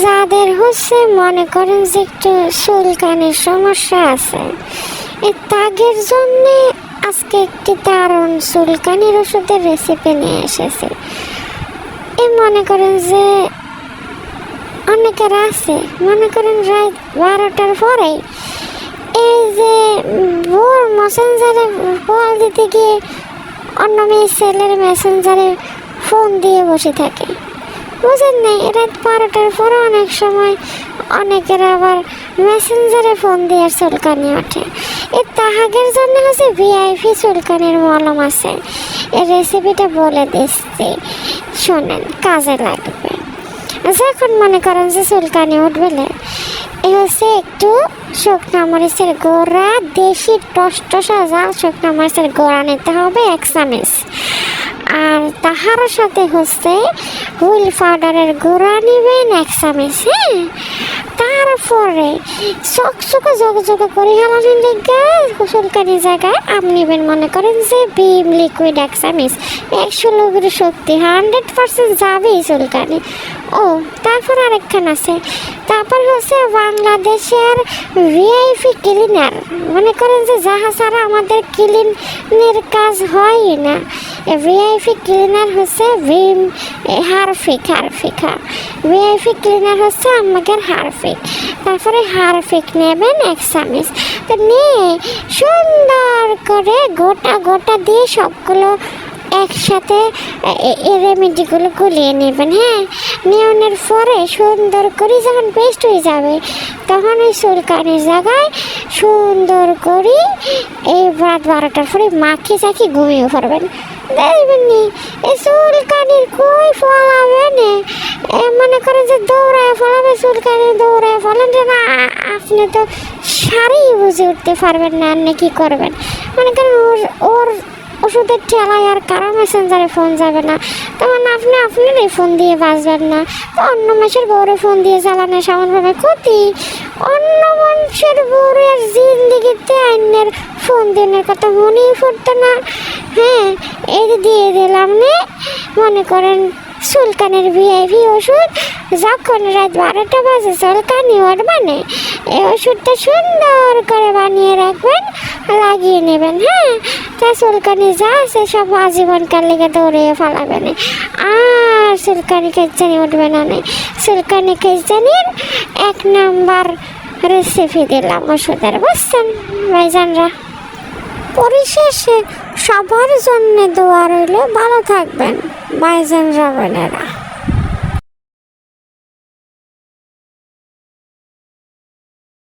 যাদের হচ্ছে মনে করেন যে একটু চুলকানির সমস্যা আছে, তাদের জন্যে আজকে একটি দারুণ চুলকানির ওষুধের রেসিপি নিয়ে এসেছে। মনে করেন যে অনেকের আছে মনে করেন রাত 12টার পরে এই যে ভোর মেসেঞ্জারে কল দিতে গিয়ে অন্য মেয়ে ছেলের মেসেঞ্জারে ফোন দিয়ে বসে থাকে, বুঝেন নাই? রাত 12টার পরে অনেক সময় অনেকের আবার মেসেঞ্জারে ফোন দিয়ে চুলকানি ওঠে। তাহাদের জন্য হচ্ছে ভিআইপি চুলকানির মলম আছে। এই রেসিপিটা বলে দিচ্ছি, শোনেন, কাজে লাগবে। যখন মনে করেন যে চুলকানি উঠবে, এ হচ্ছে একটু শুকনো মরিচের গোড়া, দেশি টসটসা জাল শুকনো মরিচের গোড়া নিতে হবে 1 চামচ। আর তাহার সাথে হচ্ছে হুইল পাউডারের গুঁড়া নেবেন 1 চামচ। হ্যাঁ, তারপরে চকচকে জগজগে করে হেলানোর লিগে চুলকানি জায়গায় আপনি নেবেন মনে করেন যে ভিম লিকুইড 1 চামচ। 100 লোকের শক্তি 100% যাবে চুলকানি। ও তারপর আরেকখান আছে, তারপর হচ্ছে বাংলাদেশের ভিআইপি ক্লিনার, মনে করেন যে যাহা ছাড়া আমাদের ক্লিনের কাজ হয় না। ভিআইপি ক্লিনার হচ্ছে ভিম হারফিক ভিআইপি ক্লিনার হচ্ছে আমাদের হারফিক। তারপরে হারফিক নেবেন 1 চামচ। তো নিয়ে সুন্দর করে গোটা দিয়ে সবগুলো একসাথে এই রেমেডিগুলো গুলিয়ে নেবেন। হ্যাঁ, নেওয়ানোর পরে সুন্দর করে যখন পেস্ট হয়ে যাবে তখন ওই চুলকানির জায়গায় সুন্দর করে এই রাত 12টার পরে মাখিয়ে ঘুমিয়ে পড়বেন। দেখবেন নি এই চুলকানির কই ফলাবে না, মনে করেন যে দৌড়ায় ফলাবে চুলকানি, দৌড়ায় ফলান না, আপনি তো সারিয়ে বুঝে উঠতে পারবেন না আপনি কী করবেন। মনে করেন ওর ওষুধের ঠেলায় আর কারো মেসেঞ্জারে ফোন যাবে না, তখন আপনারই ফোন দিয়ে বাঁচবেন না। তো অন্য মাসের বউরে ফোন দিয়ে চালানো সামান্যভাবে ক্ষতি। অন্য মানুষের বউরের জিন্দিগিতে আইনের ফোন দেওয়ার কথা মনেই পড়তো না। হ্যাঁ, এই দিয়ে দিলাম নে, মনে করেন চুলকানির ভিআইপি ওষুধ। যখন রাত 12টা বাজে চুলকানি উঠবে, এই ওষুধটা সুন্দর করে বানিয়ে রাখবেন, লাগিয়ে নেবেন। হ্যাঁ, তা চুলকানি যা আছে সব আজীবনকার লেগে দৌড়িয়ে ফেলাবেন, আর চুলকানি খেজানি উঠবে না। চুলকানি খেজানির 1 নাম্বার রেসিপি দিলাম ওষুধের, বুঝছেন ভাইজানরা? পরিশেষে সবার জন্য দোয়া রইল, ভালো থাকবেন ভাইজানরা বোনেরা।